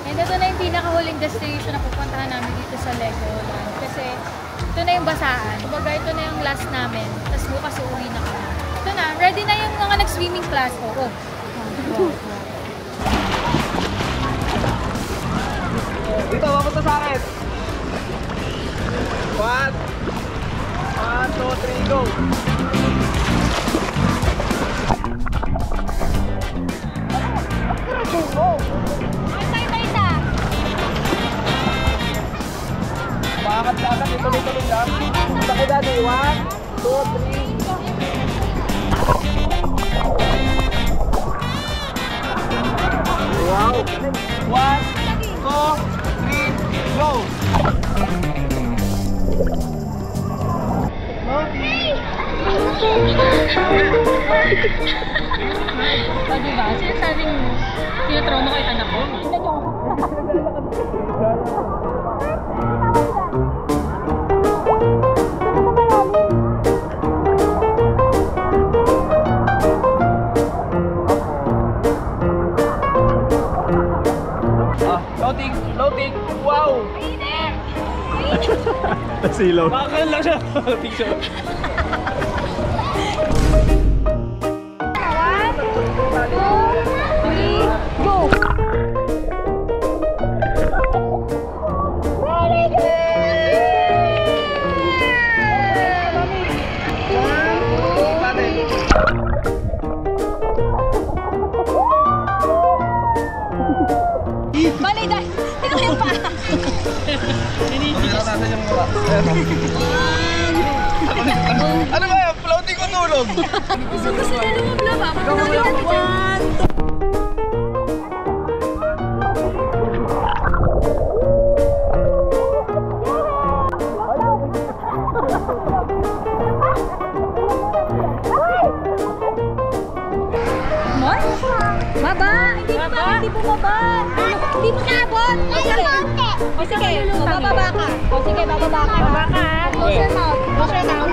And ito na yung pinakahuling destination na pupuntahan namin dito sa Legoland. Kasi ito na yung basaan. Kumbaga ito na yung last namin. Tapos bukas uuwi na kami. Ito na, ready na yung mga nag-swimming class. Oo. Dito, mapunta sa akin. 1, 2, 3, go! Bakit ituloy-tuloy lang? Bakit dati? 1, 2, 3. Wow! 1, 2, 3, go! O diba? Sinasabing tinatrauma ko yung anak ko. Floating! Floating! Wow! Nasilaw. Bakit lang siya? Floating siya. Ano ba yan? Floating ko tulog! Gusto na lumabla ba? Pagkakalitan na dyan! Baba! Hindi baba! Hindi bumaba! Hindi mo kabot! O sige, bababa ka. O sige, bababa ka. Bababa ka. Close your mouth. Close your mouth.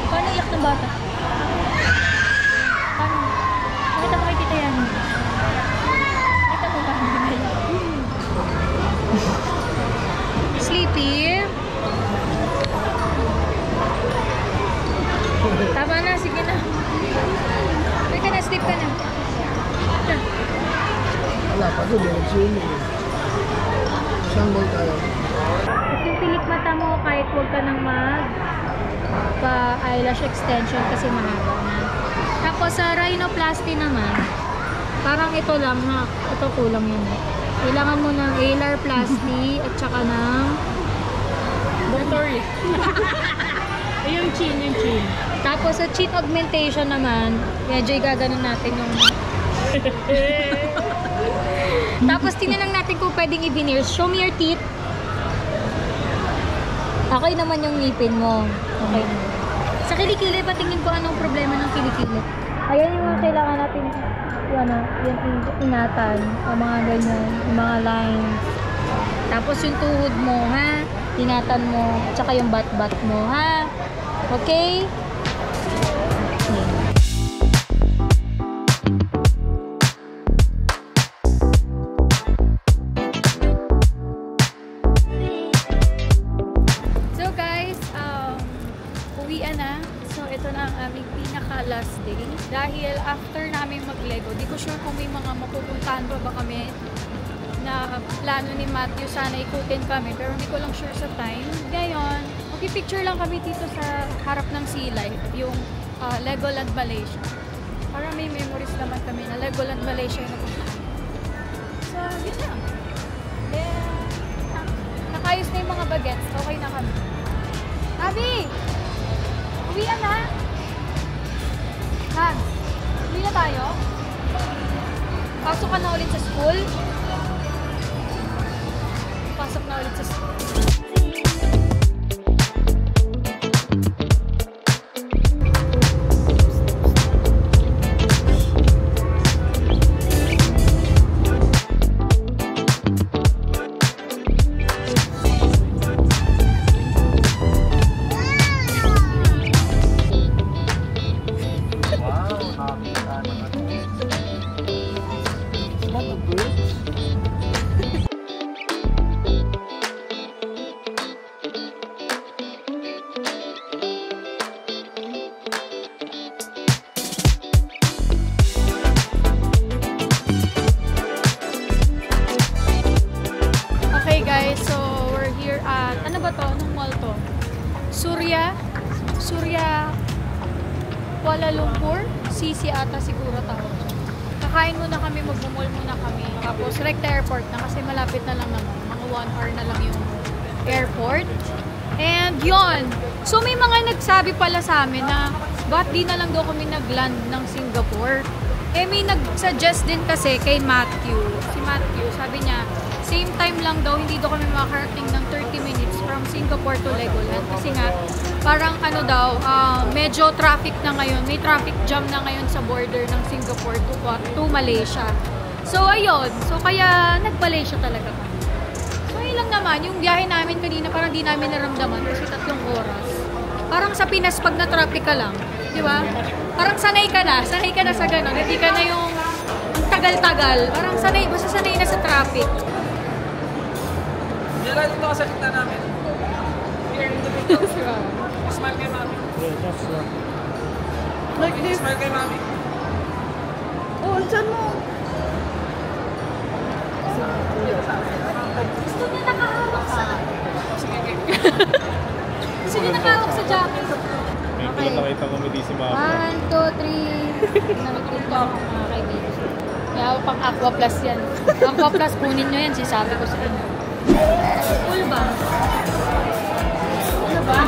Paano iyak ng bata? Paano? Nakita mo kay Tita yan? Nakita mo ba? Sleepy? Tama na, sige na. Wait ka na, sleep ka na. Wala pa doon, nag-swimming. Saan ball tayo? At yung pilik mata mo, kahit huwag ka nang pa-eyelash extension kasi mahaba na. Tapos sa rhinoplasty naman, parang ito lang ha. Ito kulang yun eh. Kailangan mo ng alarplasty at saka ng Doctor. Yung chin, yung chin. Tapos sa chin augmentation naman, medyo gaganon natin yung tapos tingnan lang natin kung pwedeng i-veneer. Show me your teeth. Okay naman yung ngipin mo. Okay naman. Sa kilikili, patingin ko anong problema ng kilikili. Ayan yung mga kailangan natin, yung ingatan, yung mga ganyan, yung mga lines. Tapos yung tuhod mo, ha? Ingatan mo, at saka yung bat-bat mo, ha? Okay? So guys, uwian na. So ito na ang aming pinaka-last day. Dahil after namin mag-Lego, di ko sure kung may mga mapupuntahan pa ba kami na plano ni Matthew, sana ikutin kami, pero hindi ko lang sure sa time. Ngayon, magpipicture lang kami dito sa harap ng Sea Life, yung Legoland Malaysia. Para may memories naman kami na Legoland Malaysia yung napuntahan. So, yun lang. Then, nakayos na yung mga bagets. Okay na kami. Abi! Uwian na! Hans, uwi na tayo? Pasok ka na ulit sa school? Pasok na ulit sa school. So, we're here at, ano ba to? Anong mall to? Surya Kuala Lumpur? CC ata siguro tawag. Kakain muna kami, mag-mall muna kami. Tapos, direct airport na kasi malapit na lang naman. Mga 1 hour na lang yung airport. And yun. So, may mga nagsabi pala sa amin na ba't di na lang daw kami nag-land ng Singapore? Eh, may nag-suggest din kasi kay Matthew. Si Matthew, sabi niya, same time lang daw, hindi daw kami makakarating ng 30 minutes from Singapore to Legoland. Kasi nga, parang ano daw, medyo traffic na ngayon. May traffic jam na ngayon sa border ng Singapore to Malaysia. So, ayun. So, kaya nag-Malaysia talaga kami. So, yun lang naman. Yung biyahe namin kanina, parang di namin naramdaman kasi 3 oras. Parang sa Pinas, pag na-traffic ka lang. Di ba? Parang sanay ka na sa gano'n. Hindi ka na yung tagal-tagal. Parang sanay, basta sanay na sa traffic. Diyan dito ka sa kita namin. Here in the middle. Smile kay mami. Yeah, that's right. Like this. Smile kay mami. Oh, saan mo? Gusto niya nakahawak sa... Gusto niya nakahawak sa jacket. May nakita ko may si Mama. 1, 2, 3. Nakikita ako mga kaibigan. Kaya ako pang Aqua Plus yan. Aqua Plus, kunin nyo yan. Sisabi ko sa inyo. Cool ba? Ano ba?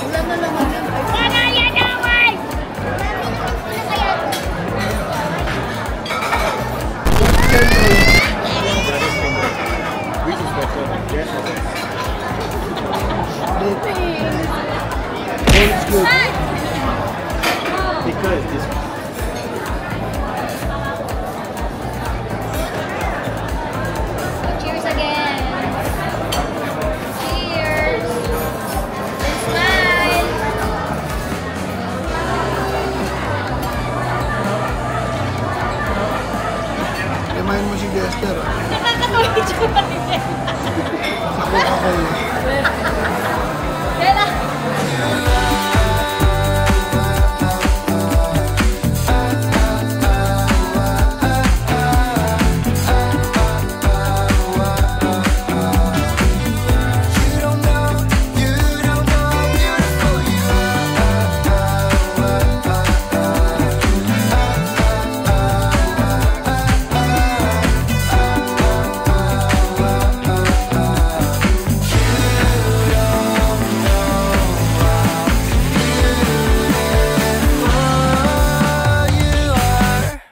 Wala na naman yan. Wala yan naman! Which is better than gas or It's good. because this